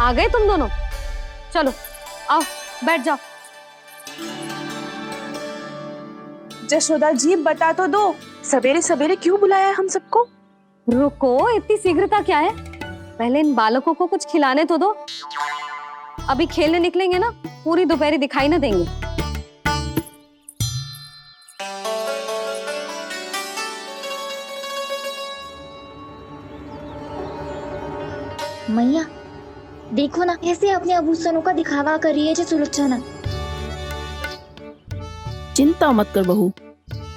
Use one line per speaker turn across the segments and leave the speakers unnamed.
आ गए तुम दोनों? चलो आओ बैठ जाओ।
जशोदा जी बता तो दो, सवेरे सवेरे क्यों बुलाया है हम सबको?
रुको, इतनी शीघ्रता क्या है? पहले इन बालकों को कुछ खिलाने तो दो। अभी खेलने निकलेंगे ना, पूरी दोपहरी दिखाई ना देंगे।
मैया देखो ना कैसे अपने आभूषणों का दिखावा कर रही है सुलोचना।
चिंता मत कर बहू,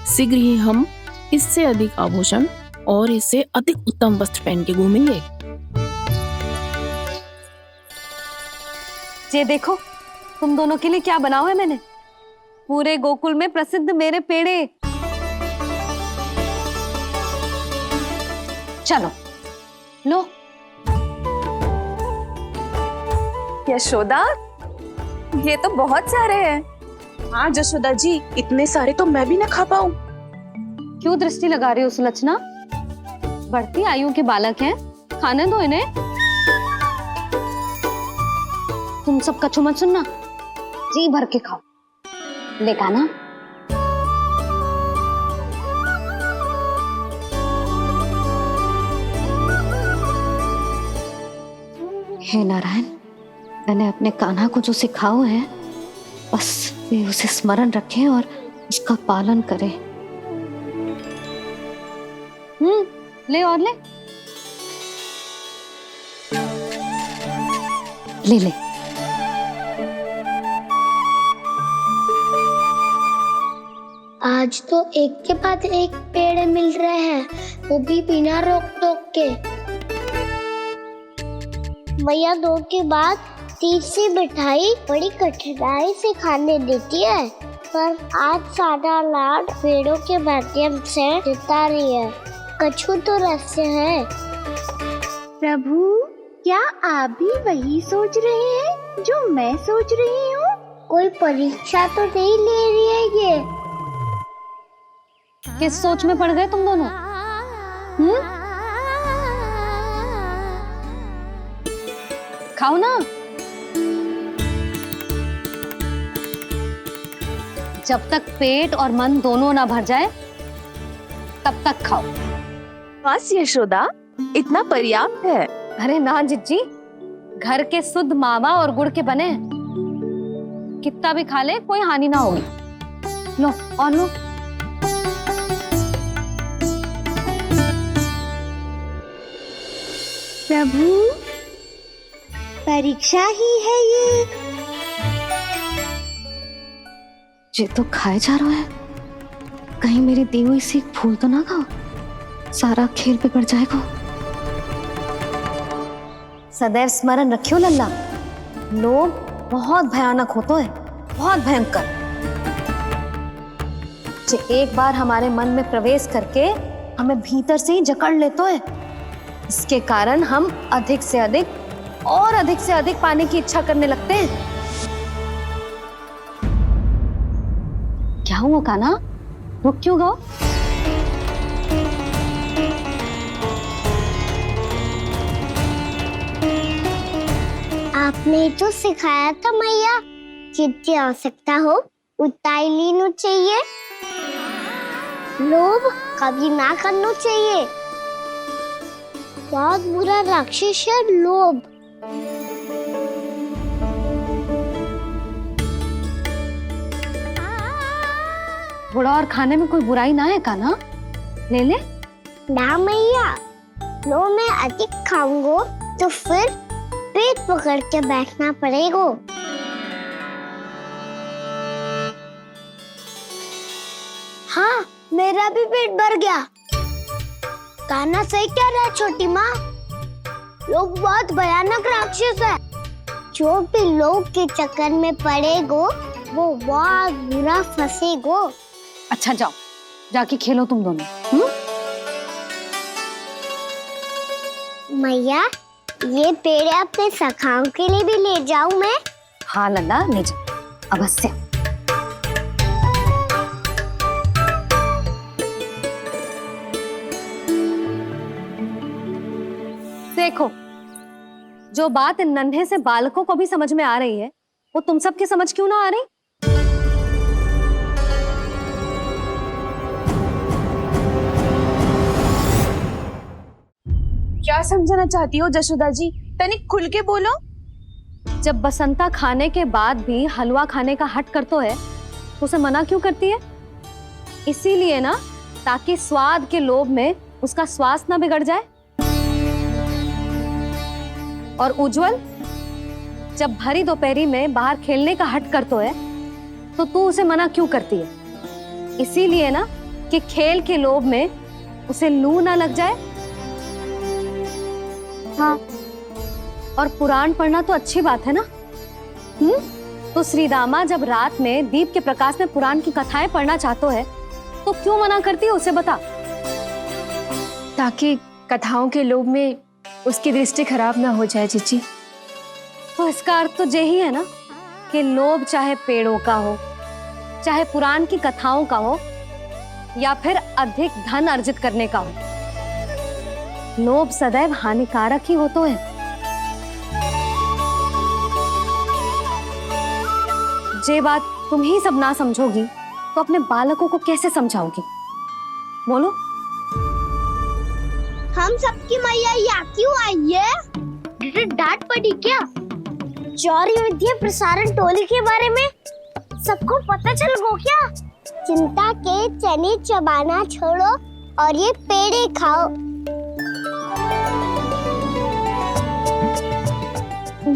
शीघ्र ही हम इससे अधिक आभूषण और इससे अधिक उत्तम वस्त्र पहन के घूमेंगे।
ये देखो तुम दोनों के लिए क्या बनाओ है मैंने। पूरे गोकुल में प्रसिद्ध मेरे पेड़े। चलो लो।
यशोदा, ये तो बहुत सारे हैं। हाँ जशोदा जी, इतने सारे तो मैं भी ना खा पाऊं।
क्यों दृष्टि लगा रही हो सुलोचना? बढ़ती आयु के बालक हैं, खाने दो इन्हें। तुम सब कछु मत सुनना, जी भर के खाओ। लेगा ना? हे नारायण, मैंने अपने कान्हा को जो सिखाओ है, बस वे उसे स्मरण रखें और उसका पालन करें। ले और ले। ले ले।
आज तो एक के बाद एक पेड़ मिल रहे हैं, वो भी बिना रोक टोक के। मैया दो के बाद तीसरी मिठाई बड़ी कठिनाई से खाने देती है, पर आज सादा लाड पेड़ों के माध्यम से जिता रही है। कछु तो रहस्य है।
प्रभु, क्या आप भी वही सोच रहे हैं जो मैं सोच रही हूँ?
कोई परीक्षा तो नहीं ले रही है ये?
किस सोच में पड़ गए तुम दोनों? खाओ ना। जब तक पेट और मन दोनों ना भर जाए तब तक खाओ।
बस यशोदा, इतना पर्याप्त है।
अरे ना जिज्जी, घर के शुद्ध मावा और गुड़ के बने, कितना भी खा ले कोई हानि ना होगी। लो और लो।
प्रभु, परीक्षा ही है
ये तो खाए जा रहा है, कहीं मेरी दी हुई सीख भूल तो ना खाओ, सारा खेल बिगड़ जाएगा। सदैव स्मरण रखियो लल्ला, लोभ बहुत भयानक होता है, बहुत भयंकर। जो एक बार हमारे मन में प्रवेश करके हमें भीतर से ही जकड़ लेता है, इसके कारण हम अधिक से अधिक और अधिक से अधिक पाने की इच्छा करने लगते हैं। क्या हुआ कान्हा, रुक क्यों गए?
आपने तो सिखाया था मैया, जितनी आवश्यकता हो उतना ही लेना चाहिए, लोभ कभी ना करना चाहिए। बहुत बुरा राक्षस है लोभ।
थोड़ा और खाने में कोई बुराई ना है कान्हा, ले ले।
ना मैया, लो मैं अधिक खाऊंगा तो फिर पेट पकड़ के बैठना पड़ेगा। हाँ, मेरा भी पेट भर गया। कान्हा सही कह रहा है छोटी माँ, लोग बहुत भयानक राक्षस है। जो भी लोग के चक्कर में पड़ेगो वो बहुत बुरा फंसेगो।
अच्छा जाओ, जाके खेलो तुम दोनों।
मैया, ये पेड़ अपने सखाओं के लिए भी ले जाऊं मैं?
हाँ लल्ला, ले जाओ अवश्य। देखो जो बात इन नन्हे से बालकों को भी समझ में आ रही है, वो तुम सबकी समझ क्यों ना आ रही?
क्या समझाना चाहती हो जशोदा जी? तनिक खुल के बोलो।
जब बसंता खाने के बाद भी हलवा खाने का हट करतो है तो उसे मना क्यों करती है? इसीलिए ना, ताकि स्वाद के लोभ में उसका स्वास्थ्य ना बिगड़ जाए। और उज्जवल, जब भरी दोपहरी में बाहर खेलने का हट करतो है तो तू उसे मना क्यों करती है? इसीलिए ना कि खेल के लोभ में उसे लू ना लग जाए। हाँ, और पुराण पढ़ना तो अच्छी बात है ना। तो श्रीदामा जब रात में दीप के प्रकाश में पुराण की कथाएं पढ़ना चाहते है तो क्यों मना करती है उसे? बता।
ताकि कथाओं के लोभ में उसकी दृष्टि खराब ना हो जाए जीजी।
तो इसका अर्थ तो यही है ना कि लोभ चाहे पेड़ों का हो, चाहे पुराण की कथाओं का हो, या फिर अधिक धन अर्जित करने का हो, लोभ सदैव हानिकारक ही होता है। जे बात तुम ही सब ना समझोगी तो अपने बालकों को कैसे समझाओगी? बोलो।
हम सबकी मैया यहाँ क्यों आई है? डांट पड़ी क्या? चौरी विद्या प्रसारण टोली के बारे में सबको पता चल गो क्या? चिंता के चने चबाना छोड़ो और ये पेड़े खाओ।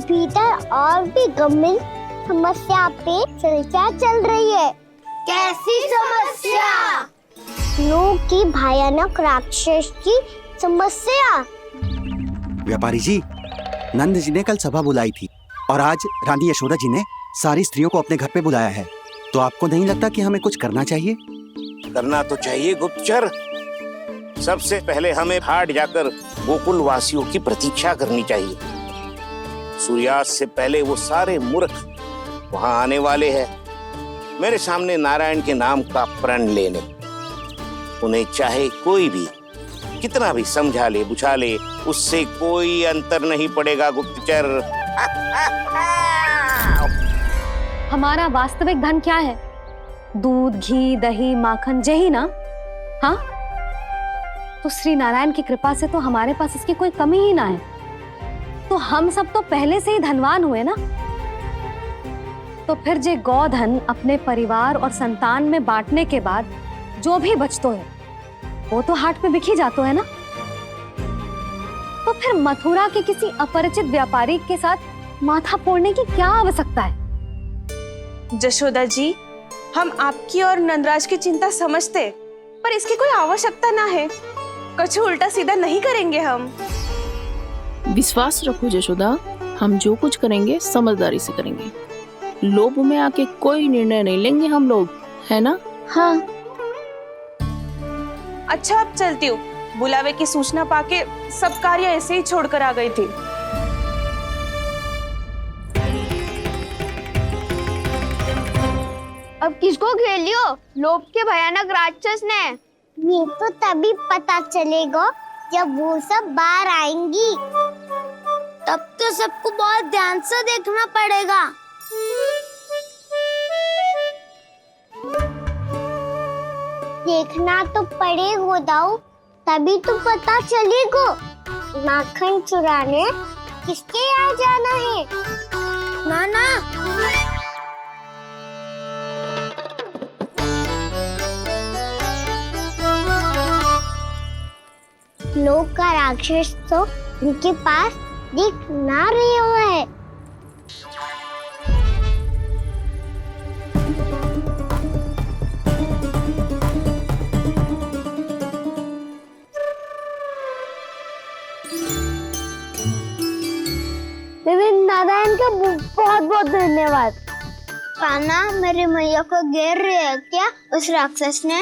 भीतर और भी गंभीर समस्या पे चर्चा चल रही है। कैसी समस्या? लोग की भयानक राक्षस की समस्या।
व्यापारी जी, नंद जी ने कल सभा बुलाई थी और आज रानी यशोदा जी ने सारी स्त्रियों को अपने घर पे बुलाया है। तो आपको नहीं लगता कि हमें कुछ करना चाहिए?
करना तो चाहिए गुप्तचर। सबसे पहले हमें हाट जाकर गोकुल वासियों की प्रतीक्षा करनी चाहिए। सूर्यास्त से पहले वो सारे मूर्ख वहां आने वाले हैं, मेरे सामने नारायण के नाम का प्रण लेने। उन्हें चाहे कोई भी कितना भी समझा ले बुझा ले, उससे कोई अंतर नहीं पड़ेगा गुप्तचर।
हमारा वास्तविक धन क्या है? दूध, घी, दही, माखन, यही ना? हाँ, तो श्री नारायण की कृपा से तो हमारे पास इसकी कोई कमी ही ना है। तो हम सब तो पहले से ही धनवान हुए ना। तो फिर जे गोधन अपने परिवार और संतान में बांटने के बाद जो भी बचतो है वो तो हाट पे बिखी जातो है ना। तो फिर मथुरा के किसी अपरिचित व्यापारी के साथ माथा फोड़ने की क्या आवश्यकता है?
जशोदा जी, हम आपकी और नंदराज की चिंता समझते, पर इसकी कोई आवश्यकता ना है। कुछ उल्टा सीधा नहीं करेंगे हम।
विश्वास रखो जशोदा, हम जो कुछ करेंगे समझदारी से करेंगे। लोभ में आके कोई निर्णय नहीं लेंगे हम लोग, है ना?
हाँ।
अच्छा, अब चलती हूँ। बुलावे की सूचना पाके सब कार्य ऐसे ही छोड़कर आ गई थी।
अब किसको घेर लियो? लोभ के भयानक राक्षस ने। ये तो तभी पता चलेगा जब वो सब बाहर आएंगी। तब तो सबको बहुत ध्यान से देखना पड़ेगा। देखना तो पड़ेगा दाऊ, तभी तो पता चलेगा माखन चुराने किसके यहाँ जाना है। नाना, लोग का राक्षस तो उनके पास दिख ना रहे हुए है। नारायण का बहुत बहुत धन्यवाद। कान्हा, मेरी मैया को घेर रहे है क्या उस राक्षस ने?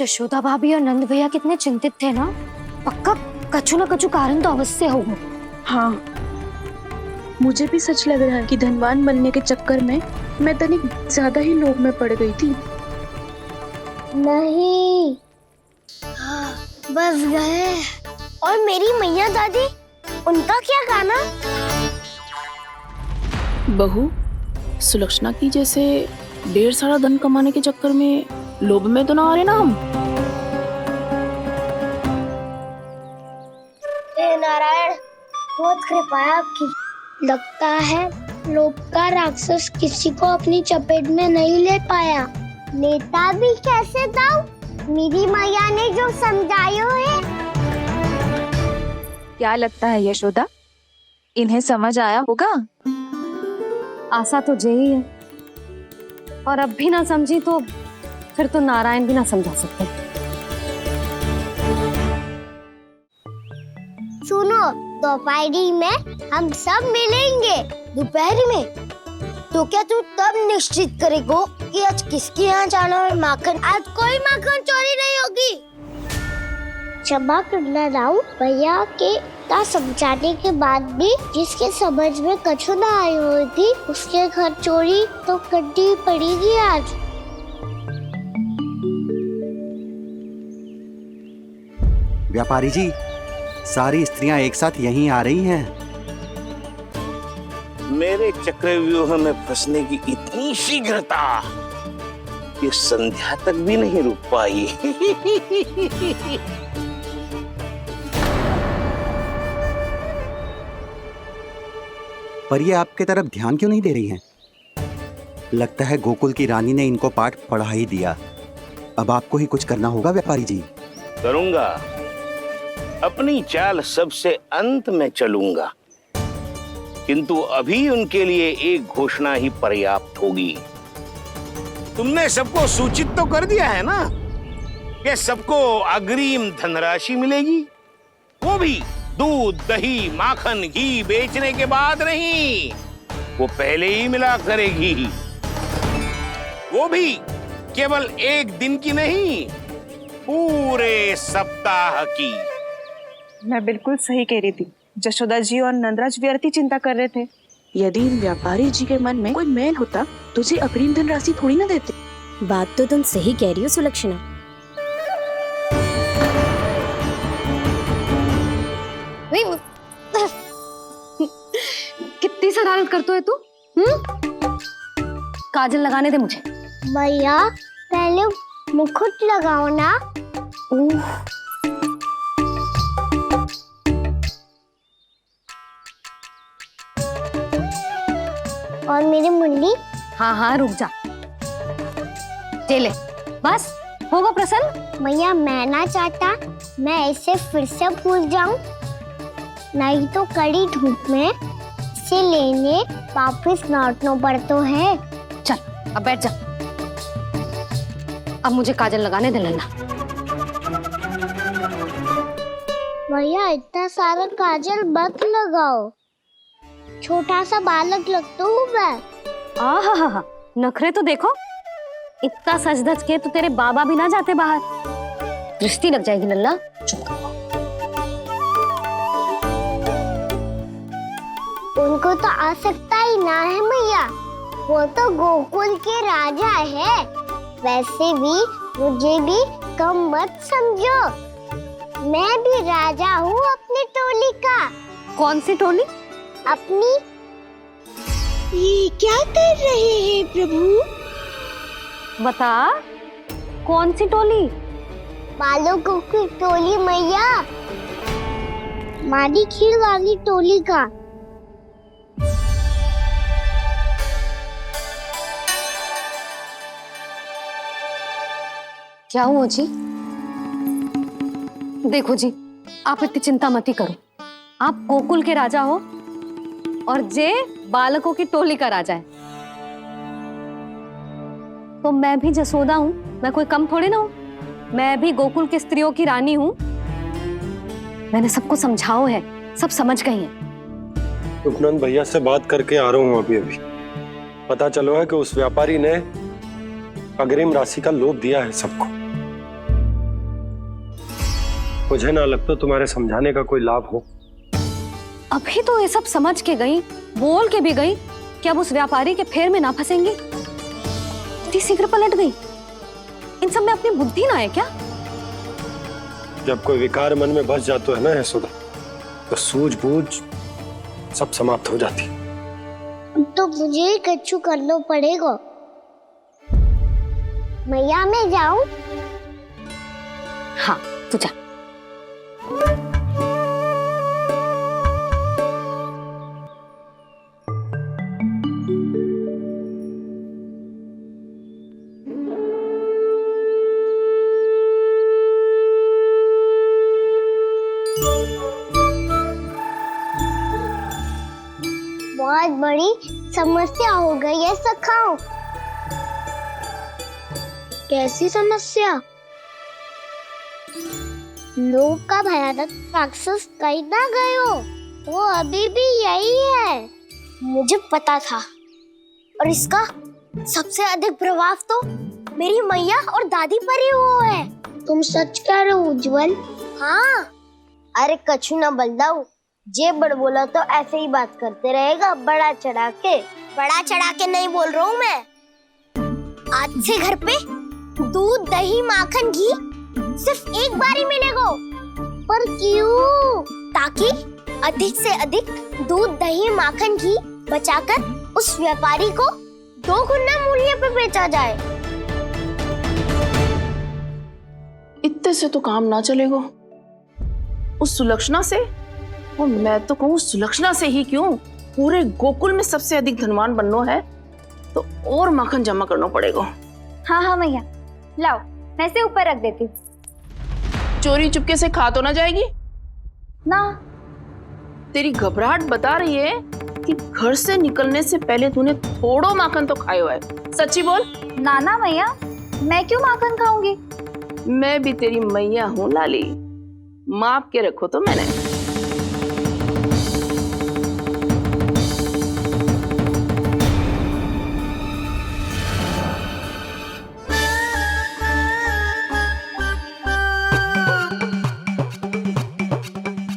यशोदा भाभी और नंद भैया कितने चिंतित थे ना। पक्का कछु न कछु कारण तो अवश्य होगा।
हाँ, मुझे भी सच लग रहा है कि धनवान बनने के चक्कर में मैं तनिक ज्यादा ही लोभ में पड़ गई थी।
नहीं, बस गए। और मेरी मैया दादी उनका क्या गाना?
बहू, सुलक्षणा की जैसे ढेर सारा धन कमाने के चक्कर में लोभ में तो ना आ रहे ना हम।
हे नारायण, बहुत कृपा है आपकी। लगता है लोभ का राक्षस किसी को अपनी चपेट में नहीं ले पाया। लेता भी कैसे था? मेरी मैया ने जो समझायो है।
क्या लगता है यशोदा, इन्हें समझ आया होगा?
आशा तो यही है, और अब भी ना समझी तो फिर तो नारायण भी ना समझा सकते।
सुनो, दोपहरी में हम सब मिलेंगे। दोपहरी में? तो क्या तू तब निश्चित करेगो कि आज किसके यहाँ जाना है माखन? आज कोई माखन चोरी नहीं होगी। क्षमा करना राव, भैया के ता समझाने के बाद भी जिसके समझ में कछु ना आई होगी उसके घर चोरी तो करनी पड़ेगी आज।
व्यापारी जी, सारी स्त्रियां एक साथ यहीं आ रही हैं।
मेरे चक्रव्यूह में फंसने की इतनी शीघ्रता कि संध्या तक भी नहीं रुक पाई।
पर ये आपके तरफ ध्यान क्यों नहीं दे रही हैं? लगता है गोकुल की रानी ने इनको पाठ पढ़ा ही दिया। अब आपको ही कुछ करना होगा व्यापारी जी।
करूंगा, अपनी चाल सबसे अंत में चलूंगा, किंतु अभी उनके लिए एक घोषणा ही पर्याप्त होगी। तुमने सबको सूचित तो कर दिया है ना कि सबको अग्रिम धनराशि मिलेगी, वो भी दूध, दही, माखन, घी बेचने के बाद नहीं, वो पहले ही मिला करेगी। वो भी केवल एक दिन की नहीं, पूरे सप्ताह की।
मैं बिल्कुल सही कह रही थी। जशोदा जी और नंदराज व्यर्थ ही चिंता कर रहे थे।
यदि इन व्यापारी जी के मन में कोई मैल होता तुझे अग्रिम धनराशि थोड़ी ना देते।
बात तो तुम सही कह रही हो सुलक्षणा।
कितनी शरारत करते हो तू? काजल लगाने दे मुझे।
भैया पहले मुकुट लगाओ ना। और मेरी मुन्नी?
हाँ हाँ रुक जा, ले बस होगा प्रसन्न।
भैया मैं ना चाहता मैं ऐसे फिर से भूल जाऊं, नहीं तो कड़ी धूप में इसे लेने वापस लौटना पड़ता है।
चल अब बैठ जा, अब मुझे काजल लगाने दे लेना।
भैया इतना सारा काजल मत लगाओ, छोटा सा बालक लगता हूँ मैं।
आहा, नखरे तो देखो, इतना सज धज के तो तेरे बाबा भी ना जाते बाहर, दृष्टि लग जाएगी लल्ला।
उनको तो आ सकता ही ना है भैया, वो तो गोकुल के राजा है। वैसे भी मुझे भी कम मत समझो, मैं भी राजा हूँ अपनी टोली का।
कौन सी टोली?
अपनी। ये क्या कर रहे हैं प्रभु?
बता, कौन सी टोली?
बालकों की टोली मैया, मारी खीर वाली टोली का।
क्या हुआ जी? देखो जी, आप इतनी चिंता मत ही करो। आप गोकुल के राजा हो और जे बालकों की टोली का राजा है, तो मैं भी जसोदा हूँ, मैं कोई कम थोड़ी ना हूँ। मैं भी गोकुल की स्त्रियों की रानी हूँ। मैंने सबको समझाओ है, सब समझ गई हैं।
उपनंद भैया से बात करके आ रहा हूँ अभी। पता चलो है कि उस व्यापारी ने अग्रिम राशि का लोभ दिया है सबको। मुझे ना लगता तुम्हारे समझाने का कोई लाभ हो।
अभी तो ये सब समझ के गई, बोल के भी गई कि अब उस व्यापारी के फेर में ना फंसेंगी। इतनी शीघ्र पलट गई। इन सब में अपनी बुद्धि ना है क्या?
जब कोई विकार मन में बस जाता है ना यशोदा, तो सूझबूझ सब समाप्त हो जाती।
तो मुझे ही कच्चू करना पड़ेगा। मैया मैं जाऊं?
हाँ तू जा।
बहुत बड़ी समस्या हो गई है सखाओ। कैसी समस्या? लोभ का भयानक राक्षस कहीं ना गए हो, वो अभी भी यही है। मुझे पता था, और इसका सबसे अधिक प्रभाव तो मेरी मैया और दादी पर ही हुआ है। तुम सच कह रहे हो उज्जवल? हाँ। अरे कछु ना बलदाऊ, जे बड़ बोला तो ऐसे ही बात करते रहेगा बड़ा चढ़ा के। बड़ा चढ़ा के नहीं बोल रहा हूँ मैं। आज से घर पे दूध दही माखन घी सिर्फ एक बार ही मिलेगा। पर क्यों? ताकि अधिक से अधिक दूध दही माखन घी बचाकर उस व्यापारी को 2 गुना मूल्य पे बेचा जाए।
इतने से तो काम ना चलेगा। उस सुलक्षणा से, और मैं तो कहूँ सुलक्षणा से ही क्यों, पूरे गोकुल में सबसे अधिक धनवान बनना है तो और माखन जमा करना पड़ेगा।
हाँ हाँ मैया, लाओ मैं इसे ऊपर रख देती हूँ।
चोरी चुपके से खा तो ना जाएगी
ना?
तेरी घबराहट बता रही है कि घर से निकलने से पहले तूने थोड़ा माखन तो खाया है। सच्ची बोल।
ना ना मैया, मैं क्यों माखन खाऊंगी?
मैं भी तेरी मैया हूँ लाली, माप के रखो तो मैंने।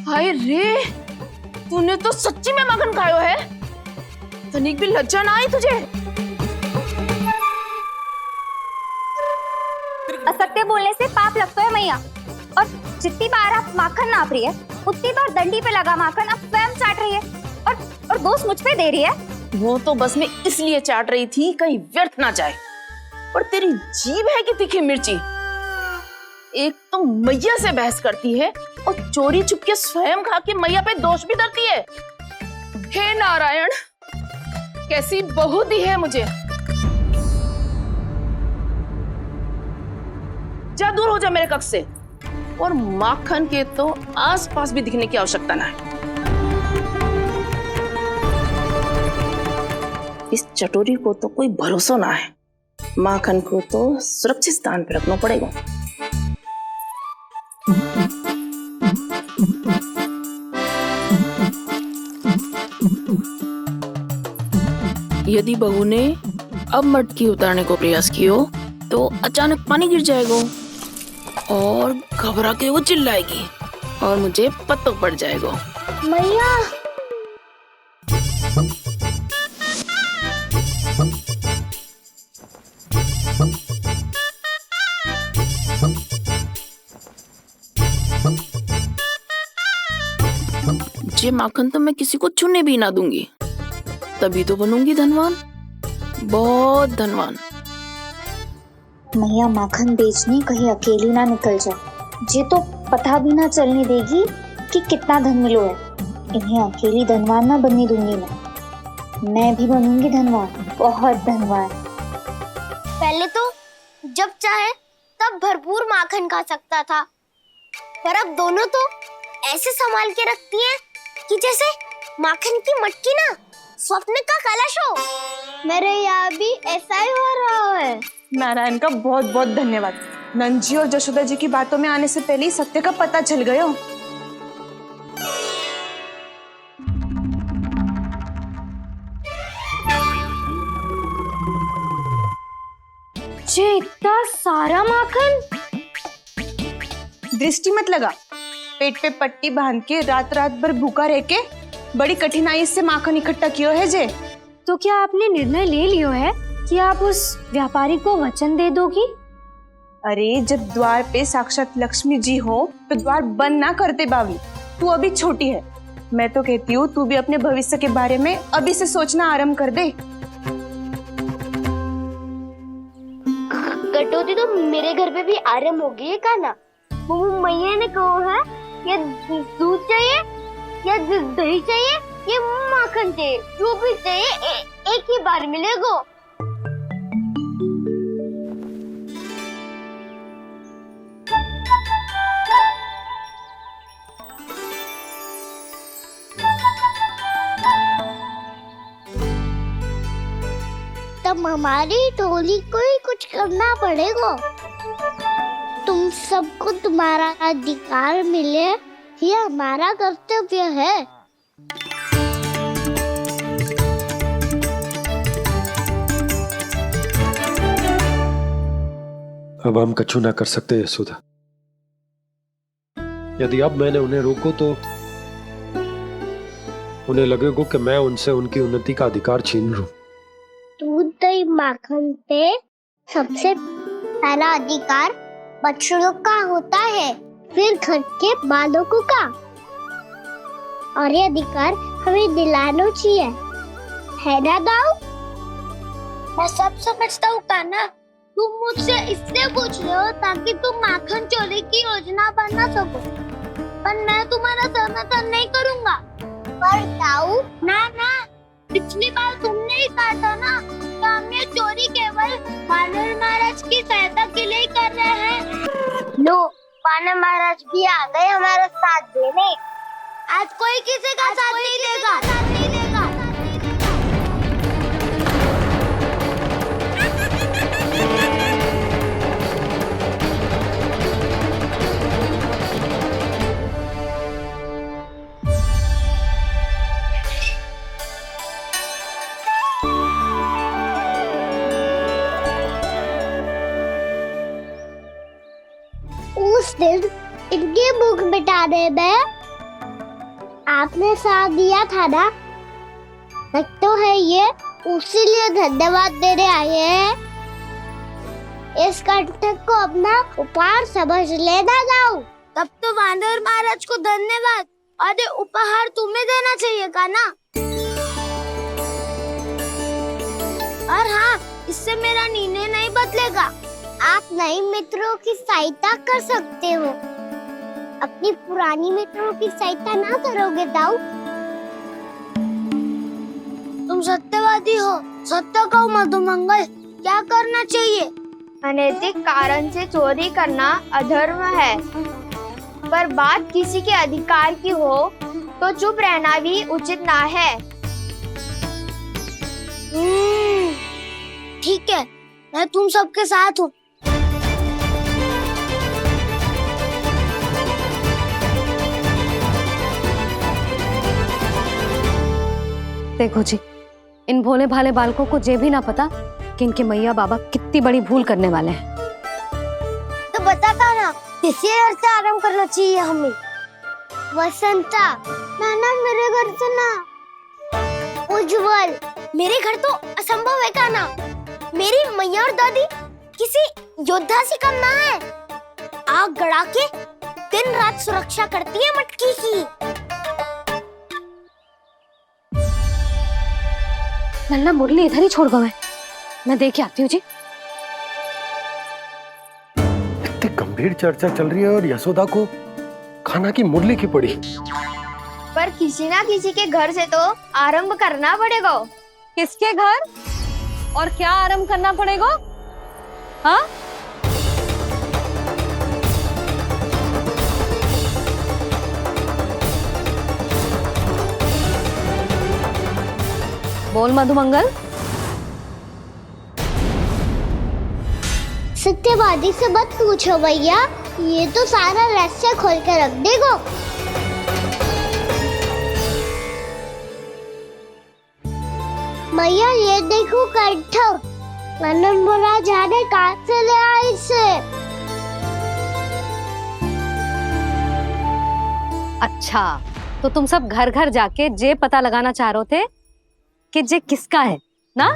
हाय रे, तूने तो सच्ची में माखन खायो है। तनिक भी लज्जा ना आई तुझे?
असत्य बोलने से पाप लगता है मैया, और जितनी बार आप माखन नाप रही है उतनी बार डंडी पे लगा माखन आप स्वयं चाट रही है, और दोष मुझ पे दे रही है।
वो तो बस मैं इसलिए चाट रही थी कहीं व्यर्थ ना जाए। और तेरी जीभ है कि तीखी मिर्ची। एक तो मैया से बहस करती है और चोरी चुपके स्वयं खा के मैया पे दोष भी धरती है। हे नारायण, कैसी बहू दी है मुझे। जा, दूर हो जा मेरे कक्ष से। और माखन के तो आसपास भी दिखने की आवश्यकता ना है। इस चटोरी को तो कोई भरोसा ना है। माखन को तो सुरक्षित स्थान पर रखना पड़ेगा। यदि बहू ने अब मटकी उतारने को प्रयास किया तो अचानक पानी गिर जाएगा और घबरा के वो चिल्लाएगी और मुझे पता पड़ जाएगा।
मैया,
ये माखन तो मैं किसी को छूने भी ना दूंगी, तभी तो बनूंगी धनवान, बहुत धनवान।
मैया माखन बेचने कहीं अकेली ना निकल जाए। ये तो पता भी ना चलने देगी कि कितना धन मिलो है। इन्हें अकेली धनवान ना बनने दूंगी मैं भी बनूंगी धनवान, बहुत धनवान।
पहले तो जब चाहे तब भरपूर माखन खा सकता था, पर अब दोनों तो ऐसे संभाल के रखती हैं कि जैसे माखन की मटकी ना स्वप्न का कलश हो। मेरे यहाँ भी ऐसा ही हो रहा है।
नारायण का बहुत बहुत धन्यवाद। नंद जी और जशोदा जी की बातों में आने से पहले ही सत्य का पता चल गया।
ये इतना सारा माखन?
दृष्टि मत लगा। पेट पे पट्टी बांध के रात रात भर भूखा रह के बड़ी कठिनाई से माखन इकट्ठा किया है जे।
तो क्या आपने निर्णय ले लियो है कि आप उस व्यापारी को वचन दे दोगी?
अरे जब द्वार पे साक्षात लक्ष्मी जी हो तो द्वार बंद ना करते बावली। तू अभी छोटी है, मैं तो कहती हूँ तू भी अपने भविष्य के बारे में अभी से सोचना आरंभ कर दे।
कटौती तो मेरे घर पे भी आरंभ हो गई है काना। वो मैया ने कहा है या दूध चाहिए या दही चाहिए या माखन चाहिए, जो भी चाहिए एक ही बार मिलेगा। तब हमारी टोली को ही कुछ करना पड़ेगा। तुम सबको तुम्हारा अधिकार मिले, ये हमारा कर्तव्य है।
अब हम कछु ना कर सकते यशोदा। यदि अब मैंने उन्हें रोको तो उन्हें लगेगा कि मैं उनसे उनकी उन्नति का अधिकार छीन लूं।
दूध दही माखन पे सबसे पहला अधिकार बछड़ों का होता है, फिर घर के बालकों का, और ये अधिकार हमें दिलाना चाहिए, है ना दाऊ? मैं सब समझता हूँ कान्हा, तुम मुझसे इसलिए पूछ रहे हो ताकि तुम माखन चोरी की योजना बना सको, पर मैं तुम्हारा समर्थन नहीं करूँगा। पर दाऊ ना, पिछली बार तुमने ही कहा था ना कि हम ये चोरी केवल वानर महाराज की सहायता के लिए कर रहे हैं। लो, वानर महाराज भी आ गए हमारा साथ देने। आज कोई किसी का साथ नहीं देगा। उस दिन इनकी भूख मिटाने में आपने साथ दिया था ना, तो है ये उसी लिए धन्यवाद देने आए हैं। इस कंटक को अपना उपहार समझ लेना जाओ। तब तो वानर महाराज को धन्यवाद और ये उपहार तुम्हें देना चाहिए का ना। और हाँ, इससे मेरा निर्णय नहीं बदलेगा। आप नए मित्रों की सहायता कर सकते हो, अपनी पुरानी मित्रों की सहायता ना करोगे दाऊ। तुम सत्यवादी हो, सत्य कहो मधुमंगल, क्या करना चाहिए?
अनैतिक कारण से चोरी करना अधर्म है, पर बात किसी के अधिकार की हो तो चुप रहना भी उचित ना है।
ठीक है, मैं तुम सबके साथ हूँ।
देखो जी, इन भोले भाले बालकों को ये भी ना पता कि इनके मैया बाबा कितनी बड़ी भूल करने वाले हैं।
तो बता ना, किसी घर से आराम करना चाहिए हमें? वसंता, ना मेरे घर से ना। उज्जवल, मेरे घर तो असंभव है काना। मेरी मैया और दादी किसी योद्धा से कम ना है। आग गड़ा के दिन रात सुरक्षा करती है मटकी की।
लल्ला मुरली इधर ही छोड़ गए, मैं देख आती हूँ जी।
इतनी गंभीर चर्चा चल रही है और यशोदा को खाना की मुरली की पड़ी।
पर किसी ना किसी के घर से तो आरंभ करना पड़ेगा।
किसके घर और क्या आरंभ करना पड़ेगा? हाँ, बोल मधुमंगल।
सत्यवादी से मत पूछो भैया, ये तो सारा रहस्य खोल कर रख देगा। भैया ये देखो कंठक, वानर महाराज ने कहाँ से ले आए इसे?
अच्छा, तो तुम सब घर घर जाके जे पता लगाना चाह रहे थे कि जे किसका है ना?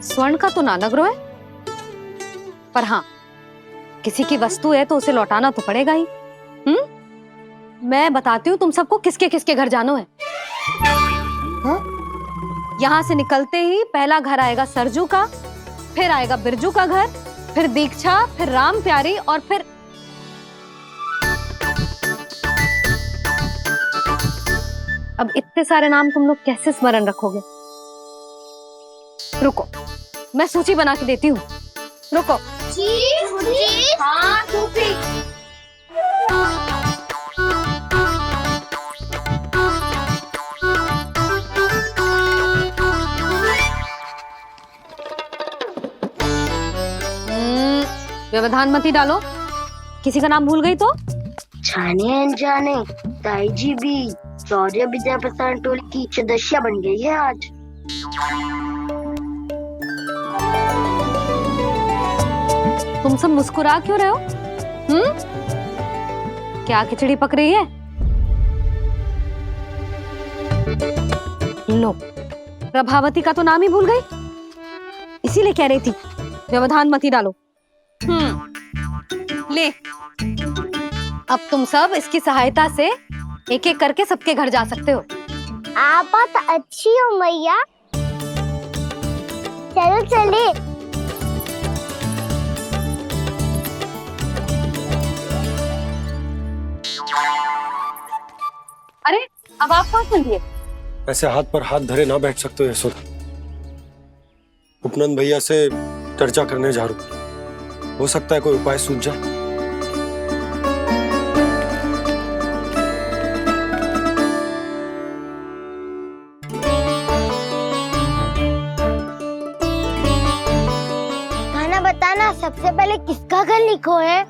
स्वर्ण का तो ना लग रहा है, पर हाँ, किसी की वस्तु है तो उसे लौटाना तो पड़ेगा ही। मैं बताती हूँ तुम सबको किसके किसके घर जाना है। यहाँ से निकलते ही पहला घर आएगा सरजू का, फिर आएगा बिरजू का घर, फिर दीक्षा, फिर राम प्यारी और फिर अब इतने सारे नाम तुम लोग कैसे स्मरण रखोगे? रुको, मैं सूची बना के देती हूँ। रुको।
हाँ,
व्यवधान मत ही डालो। किसी का नाम भूल गई तो
जाने अनजाने ताई जी भी शौर्य विद्या प्रसारण टोली की सदस्य बन गई है आज।
तुम सब मुस्कुरा क्यों रहे हो? क्या खिचड़ी पक रही है? लो, प्रभावती का तो नाम ही भूल गई, इसीलिए कह रही थी व्यवधान मत ही डालो। ले, अब तुम सब इसकी सहायता से एक एक करके सबके घर जा सकते हो।
आप बहुत अच्छी हो मैया। चलो चले।
अरे अब आप कहाँ चल दिए?
ऐसे हाथ पर हाथ धरे ना बैठ सकते हो यशोदा। उपनंद भैया से चर्चा करने जा रहा हूं, हो सकता है कोई उपाय सूझ जाए।
खाना बताना, सबसे पहले किसका घर लिखो है?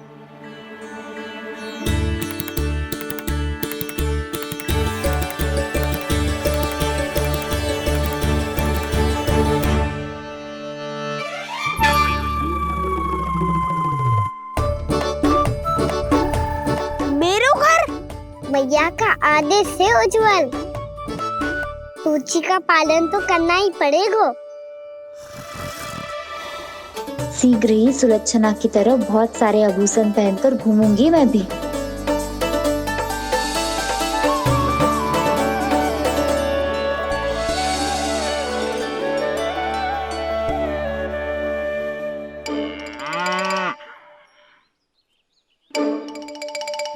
मैया का आदेश से उज्जवल, सूची का पालन तो करना ही पड़ेगा।
शीघ्र ही सुलक्षणा की तरह बहुत सारे आभूषण पहनकर घूमूंगी मैं भी।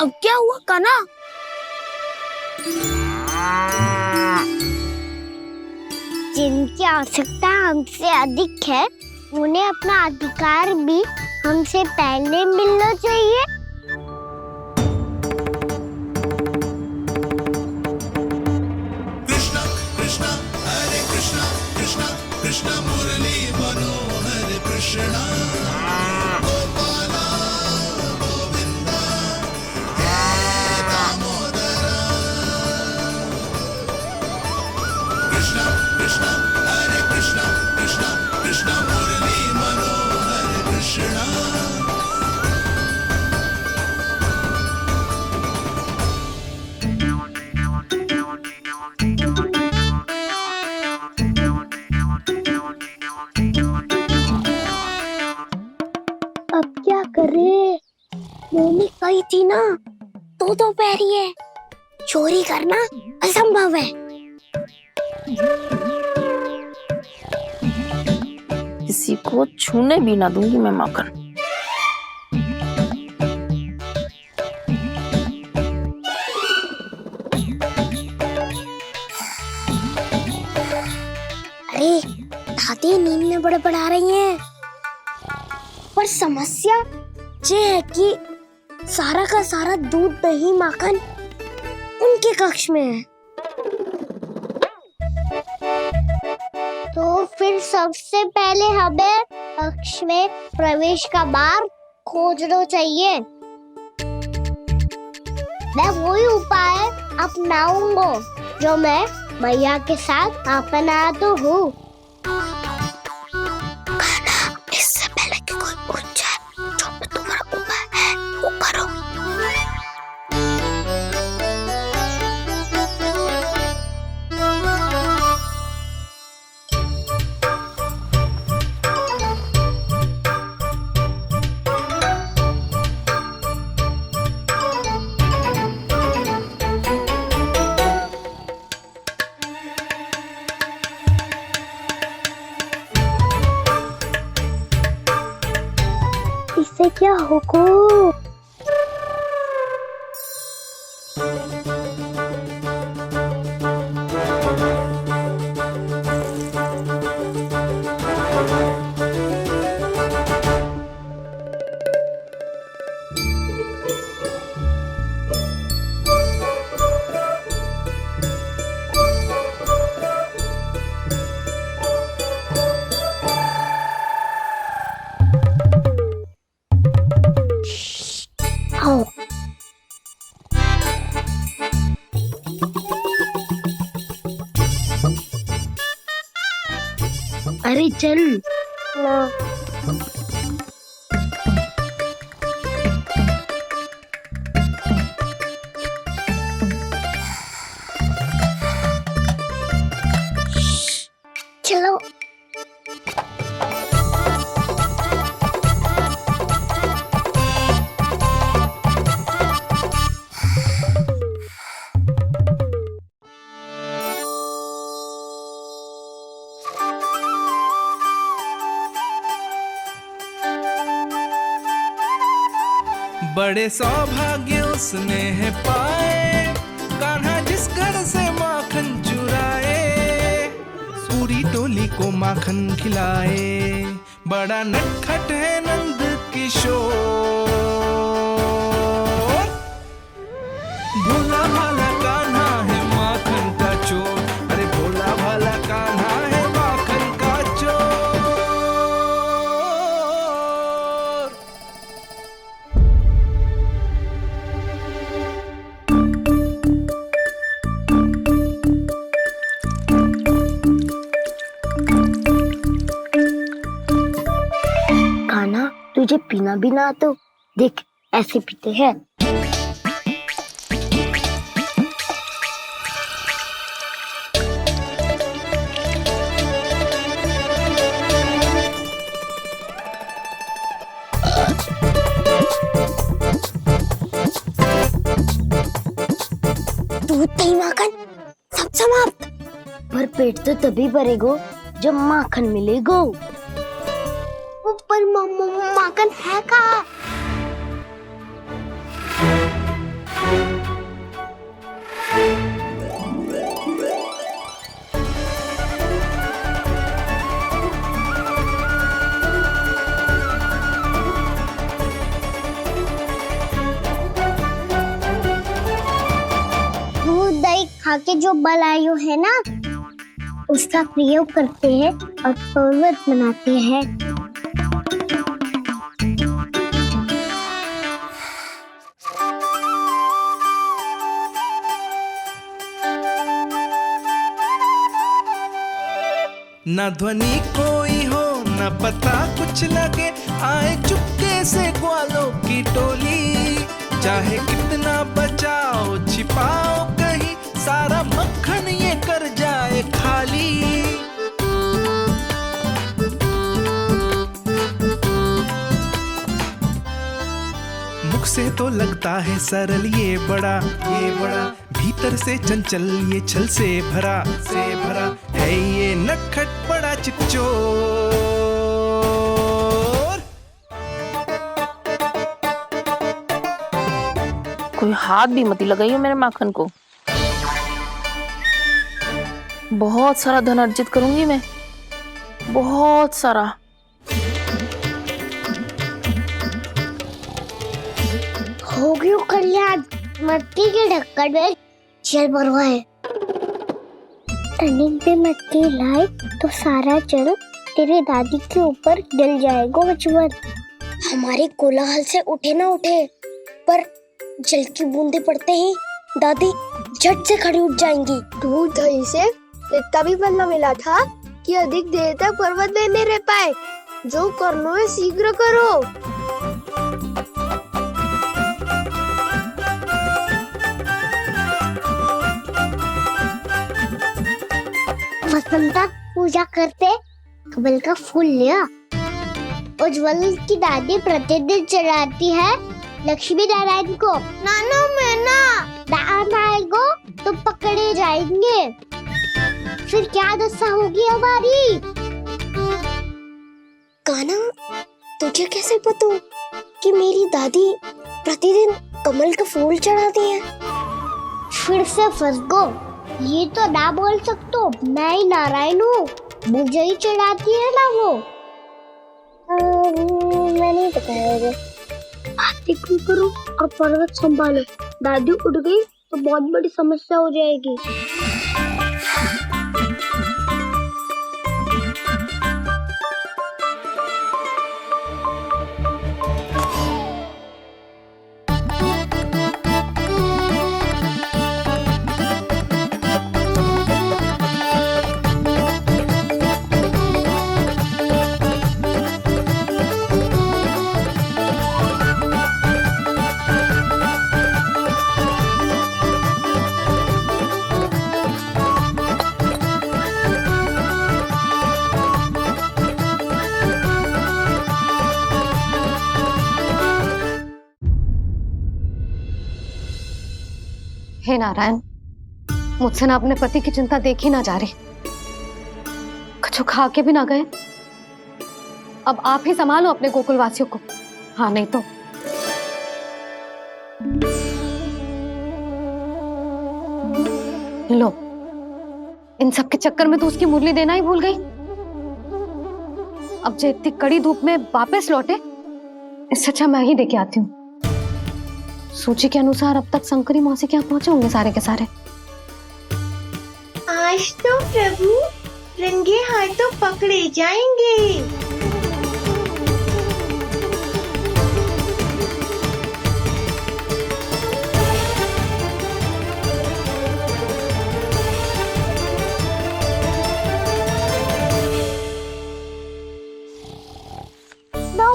अब क्या हुआ कान्हा? जिनकी आवश्यकता हमसे अधिक है, उन्हें अपना अधिकार भी हमसे पहले मिलना चाहिए।
कृष्णा कृष्णा हरे कृष्णा कृष्णा कृष्णा मुरली मनोहर कृष्णा गोपाला गोविंदा हे दामोदरा। कृष्णा कृष्णा हरे कृष्णा कृष्णा कृष्णा मुरली मनोहर कृष्णा।
अब क्या करे? मम्मी कही थी ना, दो पैरी है, चोरी करना असंभव है।
किसी को छूने भी ना दूंगी मैं माखन।
अरे दादी नींद में बड़बड़ा रही हैं, पर समस्या ये है कि सारा का सारा दूध दही माखन उनके कक्ष में है। तो फिर सबसे पहले हमें कक्ष में प्रवेश का मार्ग खोजना चाहिए। मैं वही उपाय अपनाऊंगा जो मैं मैया के साथ अपना तो हूँ। इससे पहले कि कोई पूछ जाए, जो भी तुम्हारा उपाय है वो करो। हुकुम। आओ। अरे चल ना। चलो।
बड़े सौभाग्य उसने है पाए, कान्हा जिस घर से माखन चुराए, पूरी टोली को माखन खिलाए। बड़ा नटखट है नंद किशोर, भोला भाला कान्हा है माखन का चोर। अरे भोला भाला कान्हा है माखन का चोर।
खाना तुझे पीना भी ना तो देख ऐसे पीते हैं। दूध दही माखन सब समाप्त। पर पेट तो तभी भरेगो जब माखन मिलेगो। पर माखन है कहाँ? दूध दही खा के जो बलायु है ना, उसका प्रयोग करते हैं और पर्वत बनाते हैं।
न ध्वनि कोई हो न पता कुछ लगे, आए चुपके से ग्वालों की टोली। चाहे कितना बचाओ छिपाओ कहीं, सारा मक्खन ये कर जाए खाली। मुख से तो लगता है सरल ये बड़ा भीतर से चंचल ये छल से भरा है ये नटखट बड़ा चिच्चोर।
कोई हाथ भी मत लगाइए मेरे माखन को। बहुत सारा धन अर्जित करूंगी मैं, बहुत सारा।
हो गयो कल्याण, मट्टी के ढक्कन में जल भरवा है। टनिक पे मट्टी लाए तो सारा जल तेरे दादी के ऊपर डल जाएगा बचवन। हमारे कोलाहल से उठे ना उठे, पर जल की बूंदे पड़ते ही दादी झट से खड़ी उठ जाएंगी।
दूध दही से इतना भी बदला मिला था कि अधिक देर तक पर्वत में नहीं रह पाए। जो करना है शीघ्र करो।
वसंता पूजा करते कमल का फूल लिया। उज्जवल की दादी प्रतिदिन चढ़ाती है लक्ष्मी नारायण को। नाना मैं ना दान आएगो तो पकड़े जाएंगे। फिर क्या दशा होगी हमारी? कान्हा तुझे कैसे पता? कि मेरी दादी प्रतिदिन कमल का फूल चढ़ाती है। फिर से फंस गो। ये तो ना बोल सकते, मैं ही नारायण हूँ, मुझे ही चढ़ाती है ना वो। मैं नहीं बताया मुझे। बातें क्यों करो और पर्वत संभालो। दादी उड़ गई तो बहुत बड़ी समस्या हो जाएगी।
हे नारायण, मुझसे ना अपने पति की चिंता देखी ना जा रही, कुछ खा के भी ना गए। अब आप ही संभालो अपने गोकुल वासियों को। हाँ नहीं तो लो, इन सब के चक्कर में तो उसकी मुरली देना ही भूल गई। अब जो इतनी कड़ी धूप में वापस लौटे, इससे अच्छा मैं ही देके आती हूँ। सूची के अनुसार अब तक शंकरी मौसी के यहाँ पहुंचे होंगे सारे के सारे।
आज तो प्रभु रंगे हाथों पकड़े जाएंगे।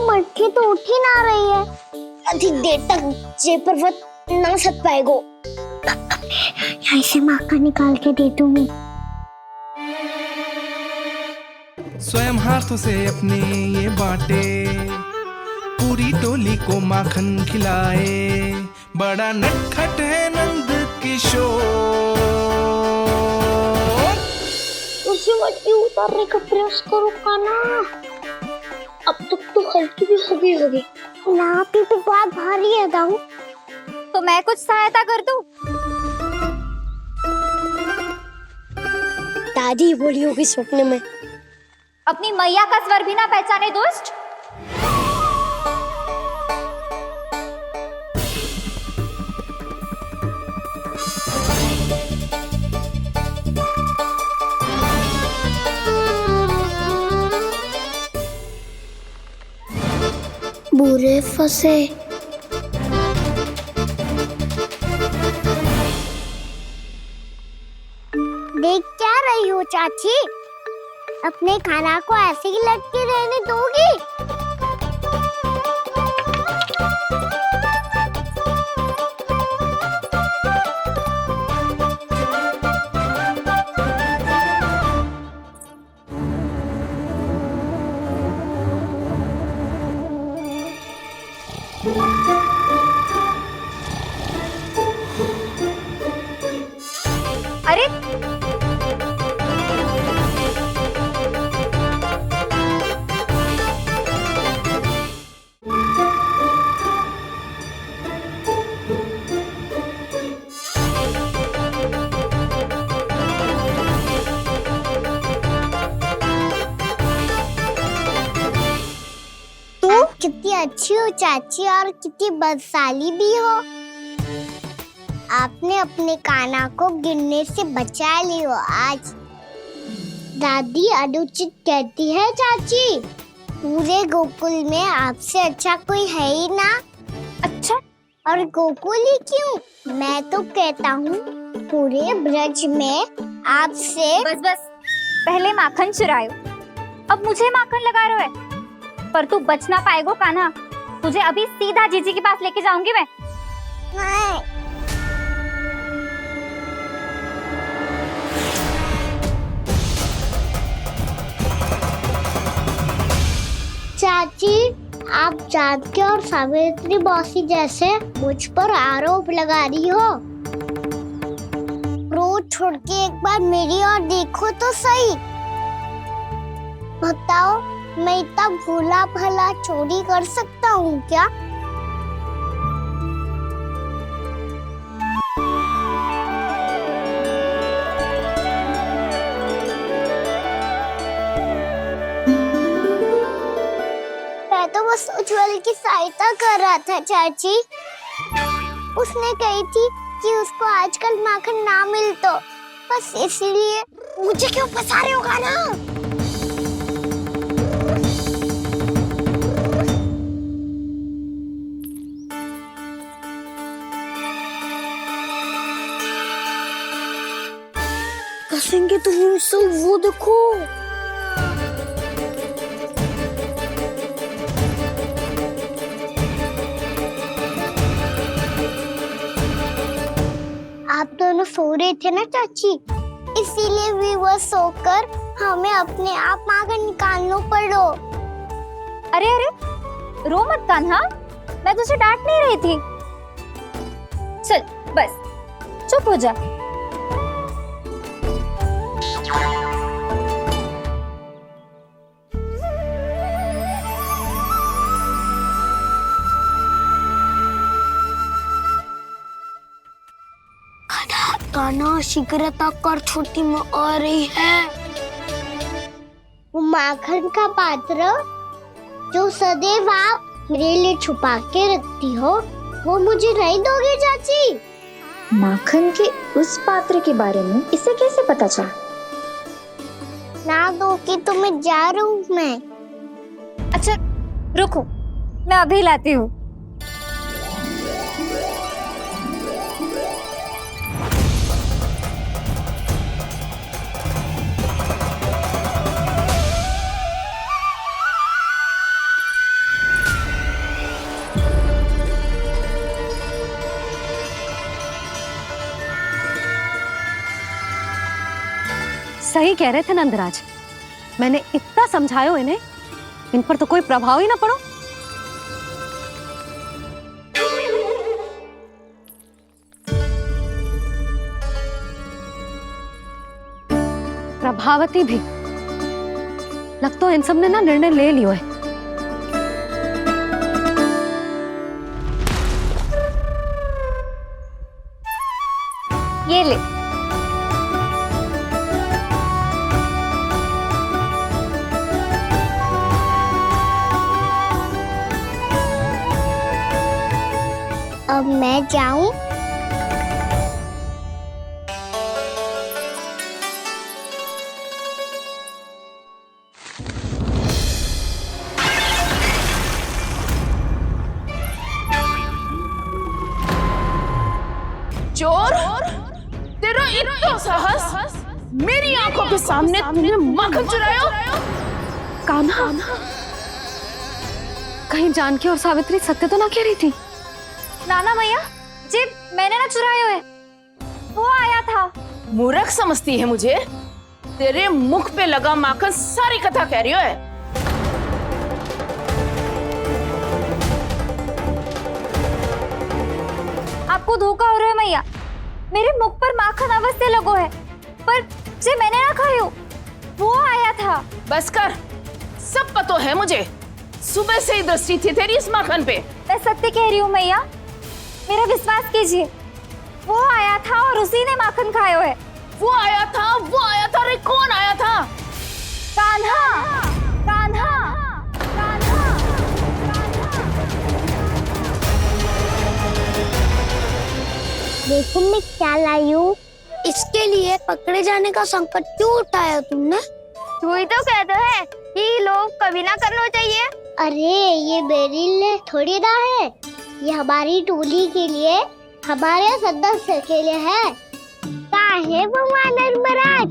मटकी तो उठ ही ना रही है। अधिक देर तक जे पर्वत ना सक पाएगो। यहाँ से माखन निकाल के दे दूंगी।
स्वयं हाथों से अपने ये बांटे, पूरी टोली को माखन खिलाए। बड़ा नटखट है नंद किशोर।
उसे मटकी उतारने का प्रयास करो काना। अब तक तो हल्की भी होगी। नापी तो बहुत भारी है दाऊ।
तो मैं कुछ सहायता कर दूं?
दादी बोली होगी सपने में।
अपनी मैया का स्वर भी ना पहचाने दुष्ट।
बुरे फंसे। देख क्या रही हो चाची? अपने खाना को ऐसे ही लटके रहने दोगी?
अरे
तू कितनी अच्छी हो चाची और कितनी बदसाली भी हो। आपने अपने काना को गिरने से बचा ली हो आज। दादी अनुचित कहती है चाची, पूरे गोकुल में आपसे अच्छा कोई है ही ना। अच्छा, और गोकुल ही क्यों, मैं तो कहता हूँ पूरे ब्रज में आपसे।
बस पहले माखन चुरायो, अब मुझे माखन लगा रहे हो। पर तू बच ना पाएगो कान्हा, तुझे अभी सीधा जीजी के पास लेके जाऊंगी मैं।
नहीं। चाची, आप जानकी और सावित्री मौसी जैसे मुझ पर आरोप लगा रही हो। रोज छोड़ के एक बार मेरी ओर देखो तो सही। बताओ, मैं इतना भोला भला चोरी कर सकता हूँ क्या? सहायता कर रहा था चाची। उसने कही थी कि उसको आजकल माखन ना मिल तो बस इसलिए। मुझे क्यों फंसा रहे हो गाना? कसेंगे तो हम सब, वो देखो। आप दोनों सो रहे थे ना चाची, इसीलिए वीवर सोकर हमें अपने आप माखन निकालना पड़ो।
अरे अरे, रो मत कान्हा, मैं तुझे डांट नहीं रही थी। चल बस चुप हो जा।
कान्हा शीघ्र कर, छोटी माँ आ रही है। वो माखन का पात्र जो सदैव आप मेरे लिए छुपा के रखती हो, वो मुझे नहीं दोगे चाची?
माखन के उस पात्र के बारे में इसे कैसे पता चला?
ना दोगी तो मैं जा रहा हूँ मैं।
अच्छा रुको, मैं अभी लाती हूँ।
सही कह रहे थे नंदराज, मैंने इतना समझायो इन्हें, इन पर तो कोई प्रभाव ही ना पड़ो। प्रभावती भी लग तो इन सब ने ना निर्णय ले लियो है।
ये ले।
अब मैं जाऊं?
चोर, तेरा इतना साहस, मेरी आंखों के सामने तुमने माखन चुराया?
कान्हा, कहीं जानकी और सावित्री सत्य तो ना कह रही थी?
नाना मैया जी, मैंने ना चुराया है, वो आया था।
मूर्ख समझती है मुझे? तेरे मुख पे लगा माखन सारी कथा कह रही है।
आपको धोखा हो रहा है मैया, मेरे मुख पर माखन अवश्य लगो है, पर जे मैंने ना खायो, वो आया था।
बस कर, सब पता है मुझे। सुबह से ही दृष्टि थी तेरी इस माखन पे।
मैं सत्य कह रही हूँ मैया, मेरा विश्वास कीजिए। वो आया था और उसी ने माखन खायो है।
वो आया था, वो आया था। अरे कौन आया था?
कान्हा, कान्हा, कान्हा।
देखो मैं क्या लाई हूँ। इसके लिए पकड़े जाने का संकट क्यों उठाया तुमने?
तू ही तो कहता है कि लोग कभी ना करना चाहिए।
अरे ये मेरे लिए थोड़ी ना है, ये हमारी टोली के लिए, हमारे सदस्य के लिए है। काहे भगवान महाराज?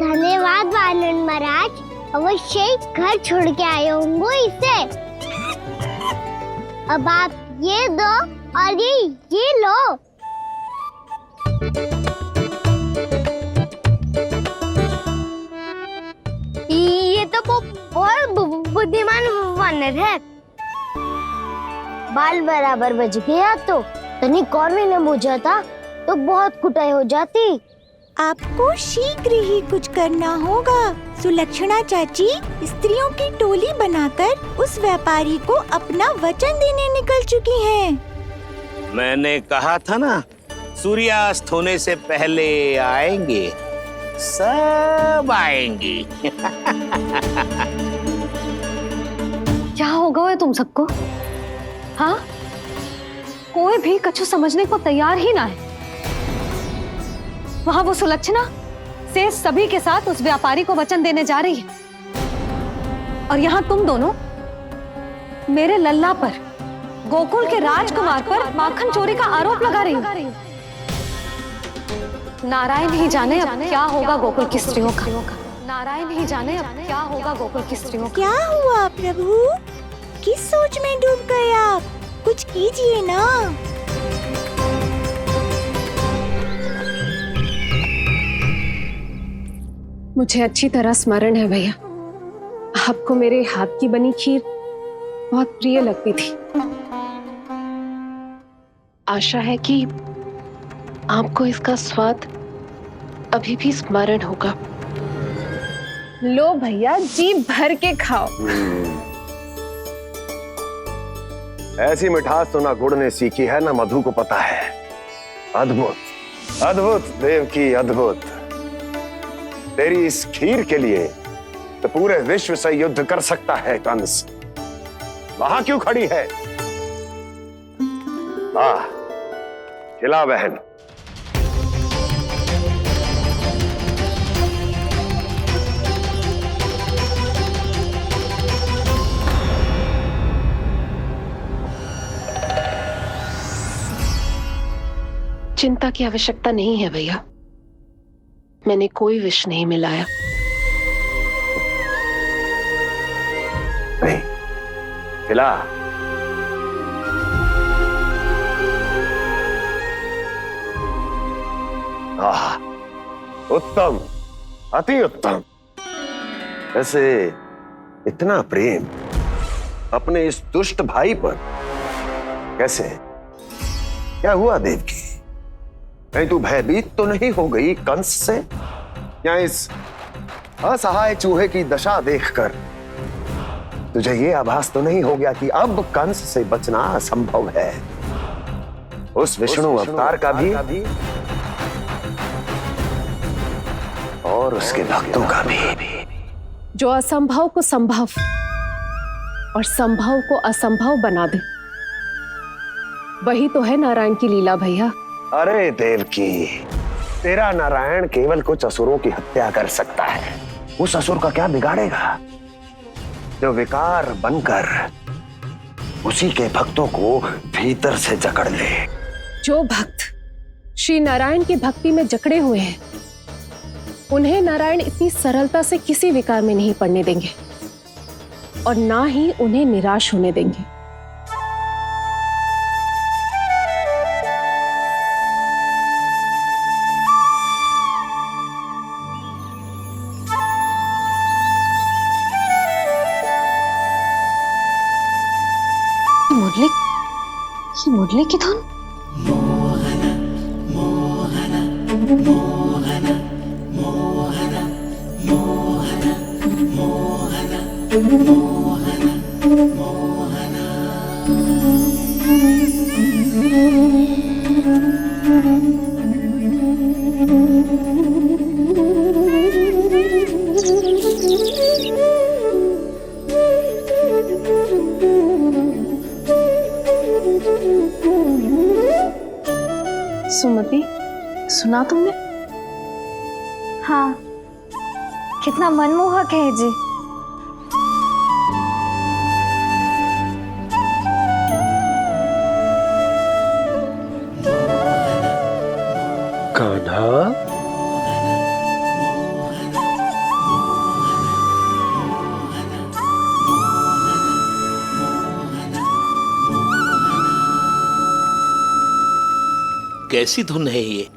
धन्यवाद वानर महाराज, अवश्य घर छोड़ के आए होंगे इसे। अब आप ये दो और ये लो। ये तो बहुत बुद्धिमान वानर है। बाल बराबर बज गया तो तनिक और भी न बुझा था तो बहुत कुटाई हो जाती।
आपको शीघ्र ही कुछ करना होगा। सुलक्षणा चाची स्त्रियों की टोली बनाकर उस व्यापारी को अपना वचन देने निकल चुकी हैं।
मैंने कहा था ना, सूर्यास्त होने से पहले आएंगे, सब आएंगे।
क्या होगा है तुम सबको? हाँ, कोई भी कछु समझने को तैयार ही ना है। वहां वो सुलक्षणा से सभी के साथ उस व्यापारी को वचन देने जा रही है, और यहाँ तुम दोनों मेरे लल्ला पर, गोकुल के राजकुमार पर माखन चोरी का आरोप लगा रही हो। नारायण ही जाने अब क्या होगा गोकुल की स्त्रियों का। नारायण ही जाने अब क्या होगा गोकुल की स्त्रियों का।
क्या हुआ प्रभु? किस सोच में डूब गए आप? कुछ कीजिए ना।
मुझे अच्छी तरह स्मरण है भैया, आपको मेरे हाथ की बनी खीर बहुत प्रिय लगती थी। आशा है कि आपको इसका स्वाद अभी भी स्मरण होगा। लो भैया, जी भर के खाओ।
ऐसी मिठास तो ना गुड़ ने सीखी है ना मधु को पता है। अद्भुत, अद्भुत देवकी, अद्भुत। तेरी इस खीर के लिए तो पूरे विश्व से युद्ध कर सकता है कंस। वहां क्यों खड़ी है? खिला बहन।
चिंता की आवश्यकता नहीं है भैया, मैंने कोई विष नहीं मिलाया।
नहीं, खिला। उत्तम, अति उत्तम। वैसे इतना प्रेम अपने इस दुष्ट भाई पर कैसे? क्या हुआ देवकी? कहीं तू भयभीत तो नहीं हो गई कंस से? या इस असहाय चूहे की दशा देखकर तुझे ये आभास तो नहीं हो गया कि अब कंस से बचना असंभव है? उस विष्णु अवतार का भी और उसके भक्तों का भी।
जो असंभव को संभव और संभव को असंभव बना दे, वही तो है नारायण की लीला भैया।
अरे देवकी, तेरा नारायण केवल कुछ असुरों की हत्या कर सकता है। उस असुर का क्या बिगाड़ेगा जो विकार बनकर उसी के भक्तों को भीतर से जकड़ ले।
जो भक्त श्री नारायण की भक्ति में जकड़े हुए हैं, उन्हें नारायण इतनी सरलता से किसी विकार में नहीं पड़ने देंगे और ना ही उन्हें निराश होने देंगे।
मुरली की धुन।
सुमति, सुना तुमने?
हाँ, कितना मनमोहक है जी।
कान्हा,
कैसी धुन है ये?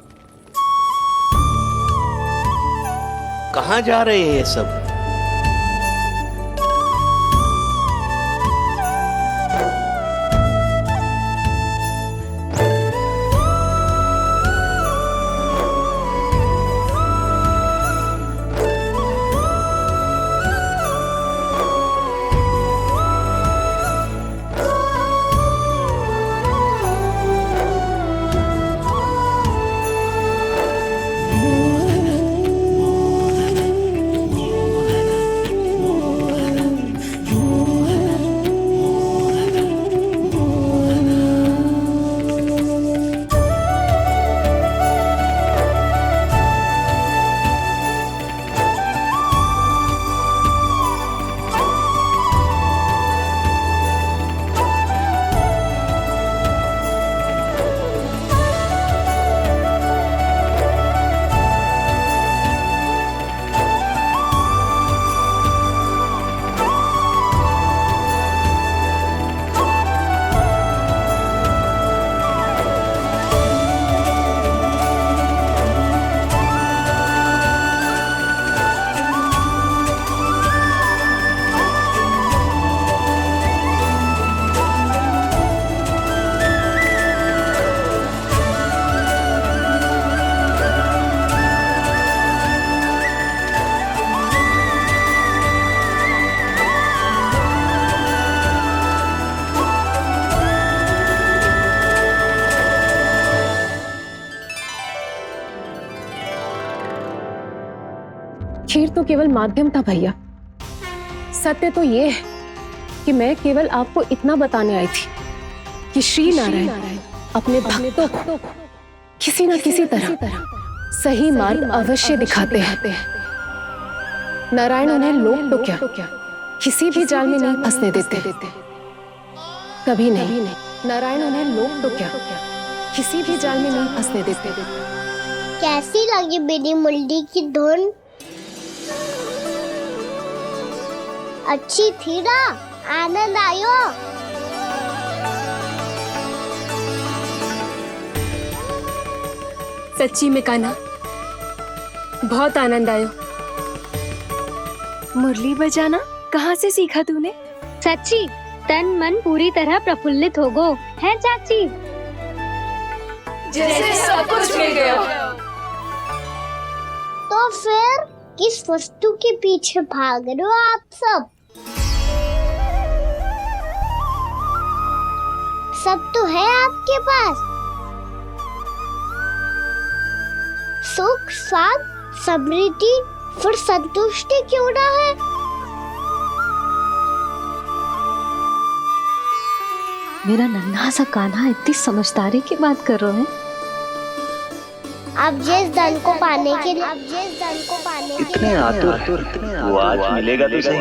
कहाँ जा रहे हैं ये सब?
खीर तो केवल माध्यम था भैया। सत्य तो ये है कि मैं केवल आपको इतना बताने आई थी कि श्री नारायण अपने भक्तों को किसी न किसी तरह सही मार्ग अवश्य दिखाते हैं। नारायण उन्हें लोग तो क्या किसी भी जाल में नहीं फंसने देते, कभी नहीं। नारायण उन्हें लोग तो क्या किसी भी जाल में नहीं फंसने देते।
कैसी लगी मेरी मुंडी की धुन? अच्छी थी ना? आनंद आयो?
सच्ची में कान्हा, बहुत आनंद आयो।
मुरली बजाना कहाँ से सीखा तूने?
सच्ची तन मन पूरी तरह प्रफुल्लित हो गो है चाची।
जैसे सब कुछ मिल गया।
तो फिर किस वस्तु के पीछे भाग रहे हो आप सब? सब तो है आपके पास। सुख, स्वाद, समृद्धि, फिर संतुष्टि क्यों ना है?
मेरा नन्हा सा कान्हा इतनी समझदारी की बात कर रहे हैं।
अब जिस धन को पाने के लिए
इतने आतुर वो आज मिलेगा तो सही,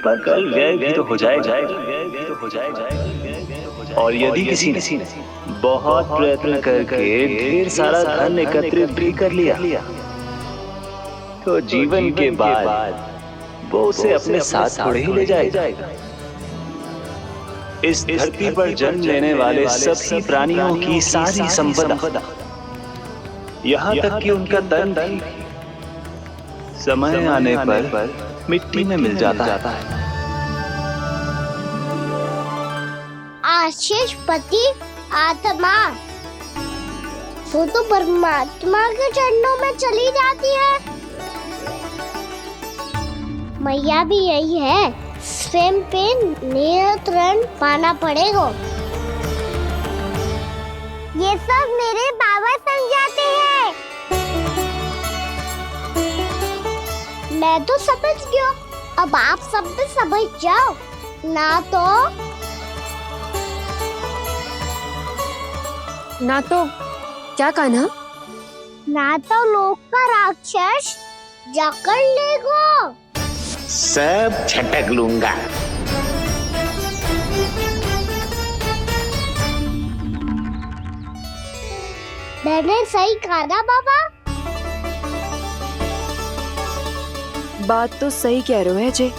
पर कल व्यय भी तो हो जाएगा। और यदि किसी ने बहुत प्रयत्न करके ढेर सारा धन एकत्रित भी कर लिया, तो जीवन के बाद वो उसे अपने साथ थोड़े ही ले जाएगा। इस धरती पर जन्म लेने वाले सभी प्राणियों की सारी संपदा, यहाँ तक कि उनका तन भी समय आने पर मिट्टी में मिल जाता है।
आशीष पति आत्मा वो तो परमात्मा के चरणों में चली जाती है। मैया भी यही है, स्वयं पे नियंत्रण पाना पड़ेगा। ये सब मेरे बाबा समझाते हैं। मैं तो समझ गया, अब आप सब भी समझ जाओ
ना तो क्या कान्हा?
ना तो लोक का राक्षस जकड़ लेगो।
सब झटक लूंगा।
मैंने सही कहा ना बाबा?
बात तो सही कह रहे हो अजय।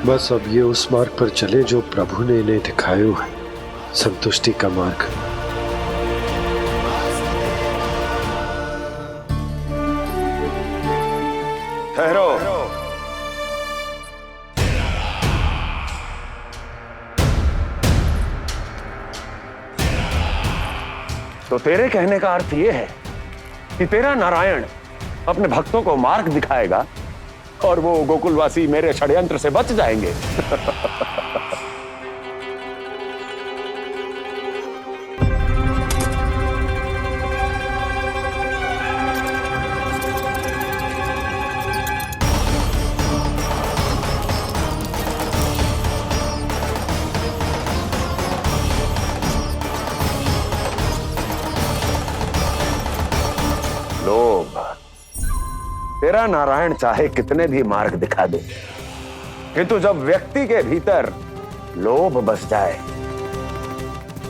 बस अब ये उस मार्ग पर चले जो प्रभु ने इन्हें दिखाया है, संतुष्टि का मार्ग।
ठहरो। तो तेरे कहने का अर्थ यह है कि तेरा नारायण अपने भक्तों को मार्ग दिखाएगा और वो गोकुलवासी मेरे षड्यंत्र से बच जाएंगे। लोभ। तेरा नारायण चाहे कितने भी मार्ग दिखा दे, किंतु जब व्यक्ति के भीतर लोभ बस जाए,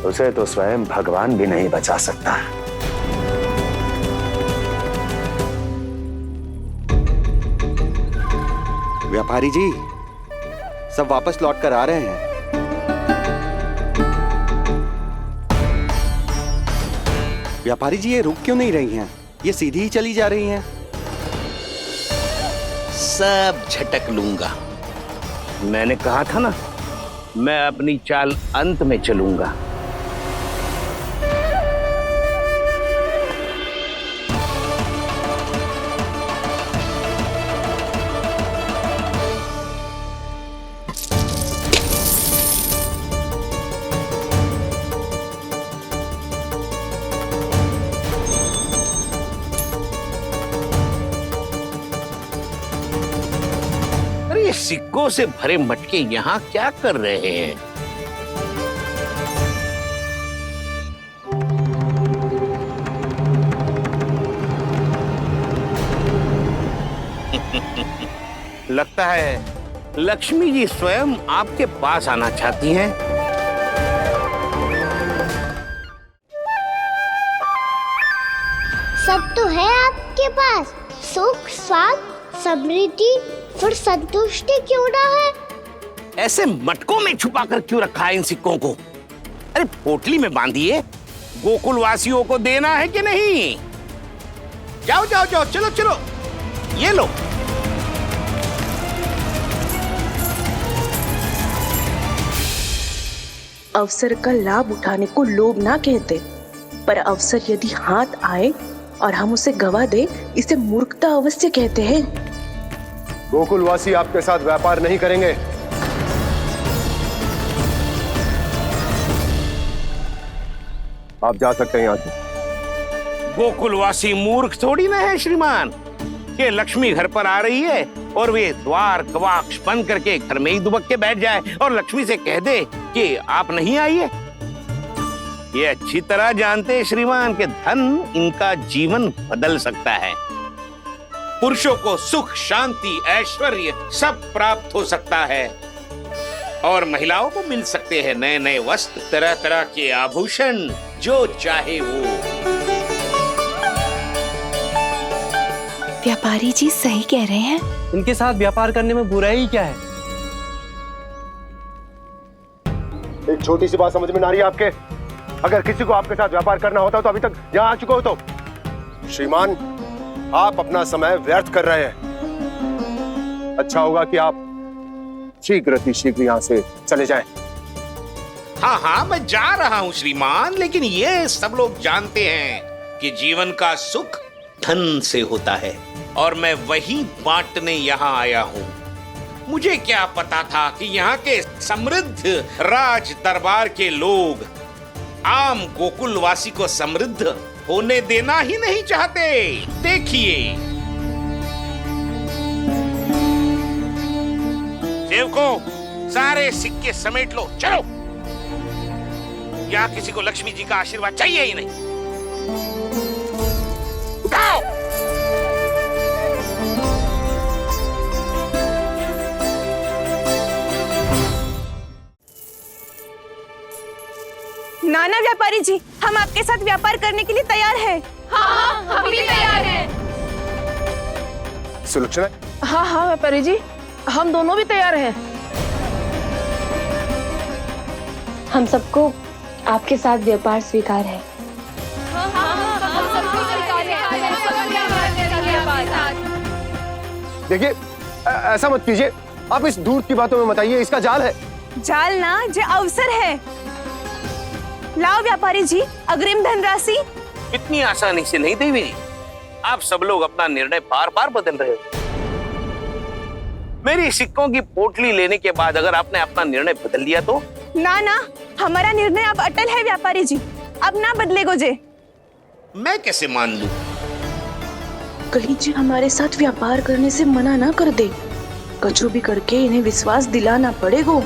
उसे तो स्वयं भगवान भी नहीं बचा सकता।
व्यापारी जी, सब वापस लौट कर आ रहे हैं। व्यापारी जी, ये रुक क्यों नहीं रही हैं? ये सीधी ही चली जा रही हैं।
सब झटक लूंगा। मैंने कहा था ना, मैं अपनी चाल अंत में चलूंगा। सिक्कों से भरे मटके यहाँ क्या कर रहे हैं? लगता है लक्ष्मी जी स्वयं आपके पास आना चाहती हैं।
सब तो है आपके पास, सुख, स्वाद, समृद्धि, फिर संतुष्टि क्यों ना है?
ऐसे मटकों में छुपा कर क्यों रखा है इन सिक्कों को? अरे पोटली में बांधिए, गोकुल वासियों को देना है कि नहीं? जाओ जाओ जाओ, चलो चलो, ये लो।
अवसर का लाभ उठाने को लोभ ना कहते, पर अवसर यदि हाथ आए और हम उसे गवा दे, इसे मूर्खता अवश्य कहते हैं।
गोकुलवासी आपके साथ व्यापार नहीं करेंगे। आप जा सकते हैं यहाँ से।
गोकुलवासी मूर्ख थोड़ी ना है श्रीमान कि लक्ष्मी घर पर आ रही है और वे द्वार कवाक्ष बंद करके घर में ही दुबक के बैठ जाए और लक्ष्मी से कह दे कि आप नहीं आइए। ये अच्छी तरह जानते हैं श्रीमान कि धन इनका जीवन बदल सकता है। पुरुषों को सुख, शांति, ऐश्वर्य सब प्राप्त हो सकता है और महिलाओं को मिल सकते हैं नए नए वस्त्र, तरह तरह के आभूषण, जो चाहे वो।
व्यापारी जी सही कह रहे हैं।
इनके साथ व्यापार करने में बुराई क्या है?
एक छोटी सी बात समझ में ना रही है आपके? अगर किसी को आपके साथ व्यापार करना होता तो अभी तक यहाँ आ चुके हो। तो श्रीमान, आप अपना समय व्यर्थ कर रहे हैं। अच्छा होगा कि आप शीघ्र यहाँ से चले जाएं।
हाँ हाँ, मैं जा रहा हूँ श्रीमान, लेकिन ये सब लोग जानते हैं कि जीवन का सुख धन से होता है और मैं वही बांटने यहाँ आया हूँ। मुझे क्या पता था कि यहाँ के समृद्ध राज दरबार के लोग आम गोकुलवासी को समृद्ध होने देना ही नहीं चाहते। देखिए सेवकों, सारे सिक्के समेट लो, चलो। यहाँ किसी को लक्ष्मी जी का आशीर्वाद चाहिए ही नहीं। उठाओ।
नाना व्यापारी जी, हम आपके साथ व्यापार करने के लिए तैयार हैं।
हाँ, हम भी तैयार हैं।
सुलक्षणा?
हाँ हाँ व्यापारी जी, हम दोनों भी तैयार हैं।
हम सबको आपके साथ व्यापार स्वीकार है।
देखिए, ऐसा मत कीजिए। आप इस दूध की बातों में मत आइए, इसका जाल है।
जाल ना, जो अवसर है। लाओ व्यापारी जी, अग्रिम धनराशि।
इतनी आसानी से नहीं देवी जी। आप सब लोग अपना निर्णय बार बार बदल रहे हो। मेरी सिक्कों की पोटली लेने के बाद अगर आपने अपना निर्णय बदल लिया तो?
ना ना, हमारा निर्णय अब अटल है व्यापारी जी, अब ना बदले गोजे।
मैं कैसे मान लूं?
कहीं जी हमारे साथ व्यापार करने से मना ना कर दे। कछु भी करके इन्हें विश्वास दिलाना पड़ेगा।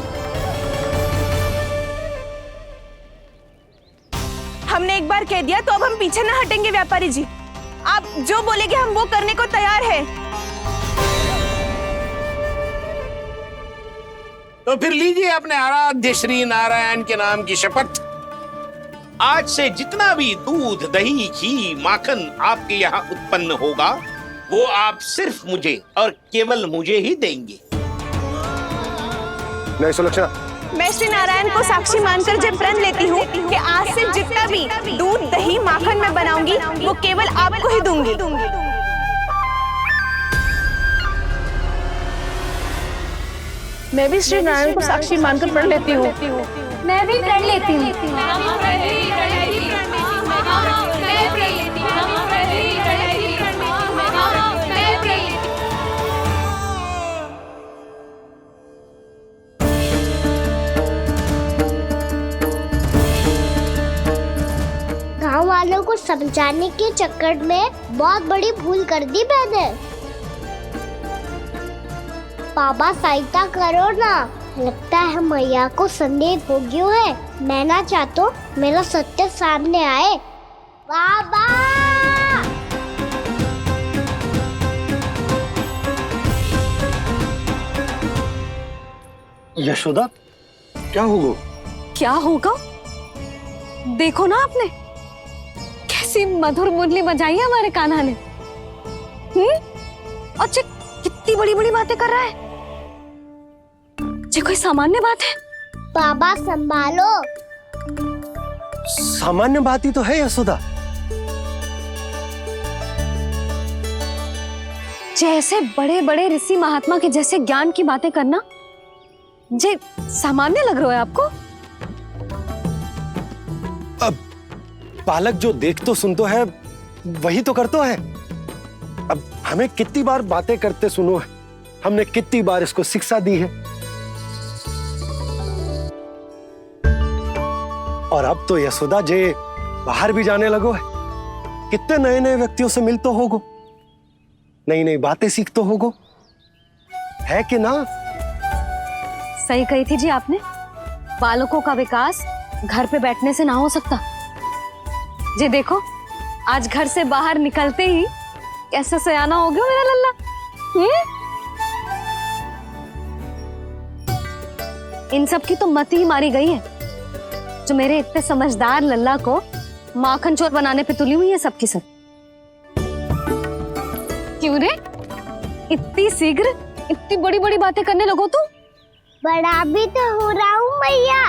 हमने एक बार कह दिया तो अब हम पीछे ना हटेंगे व्यापारी जी। आप जो बोलेंगे हम वो करने को तैयार है।
तो फिर लीजिए अपने आराध्य श्री नारायण के नाम की शपथ। आज से जितना भी दूध, दही, घी, माखन आपके यहाँ उत्पन्न होगा वो आप सिर्फ मुझे और केवल मुझे ही देंगे।
नहीं सुलक्षणा,
मैं श्री नारायण को साक्षी मानकर जब प्रण लेती हूँ कि आज से जितना भी दूध, दही, माखन मैं बनाऊंगी वो केवल आपको ही दूंगी।
मैं भी श्री नारायण को साक्षी मानकर प्रण लेती हूँ।
मैं भी प्रण लेती हूँ।
गांव वालों को समझाने के चक्कर में बहुत बड़ी भूल कर दी मैंने। बाबा सहायता करो ना। लगता है मैया को संदेह हो गया है। मैं ना चाहता मेरा सत्य सामने आए। बाबा
यशोदा, क्या होगा?
क्या होगा? देखो ना आपने कैसी मधुर मुरली बजाई है हमारे कान्हा ने। अच्छा कितनी बड़ी बड़ी बातें कर रहा है। ये कोई सामान्य बात है?
बाबा संभालो।
सामान्य बात ही तो है यशोदा।
जैसे बड़े बड़े ऋषि महात्मा के जैसे ज्ञान की बातें करना जे सामान्य लग रहा है आपको?
अब बालक जो देख तो सुन तो है वही तो कर तो है। अब हमें कितनी बार बातें करते सुनो है, हमने कितनी बार इसको शिक्षा दी है। और अब तो यशोदा जे बाहर भी जाने लगो है, कितने नए नए व्यक्तियों से मिल तो होगो, नई नई बातें सीख तो होगो, है कि ना?
सही कही थी जी आपने। बालकों का विकास घर पे बैठने से ना हो सकता। जी देखो आज घर से बाहर निकलते ही कैसा सयाना हो गया मेरा लल्ला। इन सब की तो मत ही मारी गई है जो मेरे इतने समझदार लल्ला को माखन चोर बनाने पे तुली हुई है सबकी सब। क्यों रे इतनी शीघ्र इतनी बड़ी बड़ी बातें करने लगो तू?
बड़ा भी तो हो रहा हूँ मैया।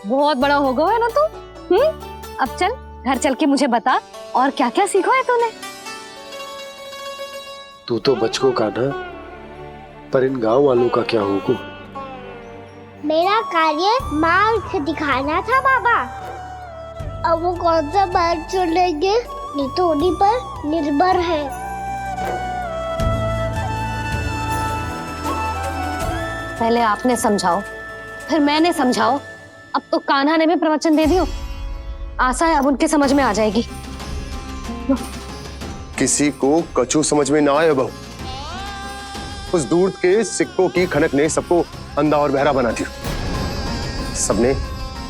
बहुत बड़ा हो गया है ना तू। अब चल घर चल के मुझे बता और क्या क्या सीखा है तूने?
तू तो बचको कान्हा, पर इन गांव वालों का क्या होगा?
मेरा कार्य मार्ग दिखाना था बाबा। अब वो कौन सा मार्ग चुनेंगे ये तो उन्हीं पर निर्भर है।
पहले आपने समझाओ फिर मैंने समझाओ। अब तो कान्हा ने भी प्रवचन दे दियो। आशा है अब उनके समझ में आ जाएगी।
किसी को कछु समझ में ना आए बहू। उस दूर के सिक्कों की खनक ने सबको अंधा और बहरा बना दिया। सबने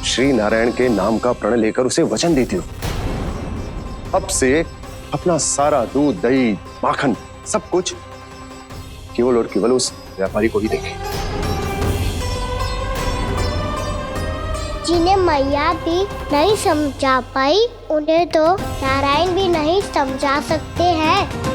श्री नारायण के नाम का प्रण लेकर उसे वचन देती हो। अब से अपना सारा दूध दही माखन सब कुछ केवल और केवल उस व्यापारी को ही देंगे।
जिन्हें मैया भी नहीं समझा पाई उन्हें तो नारायण भी नहीं समझा सकते हैं।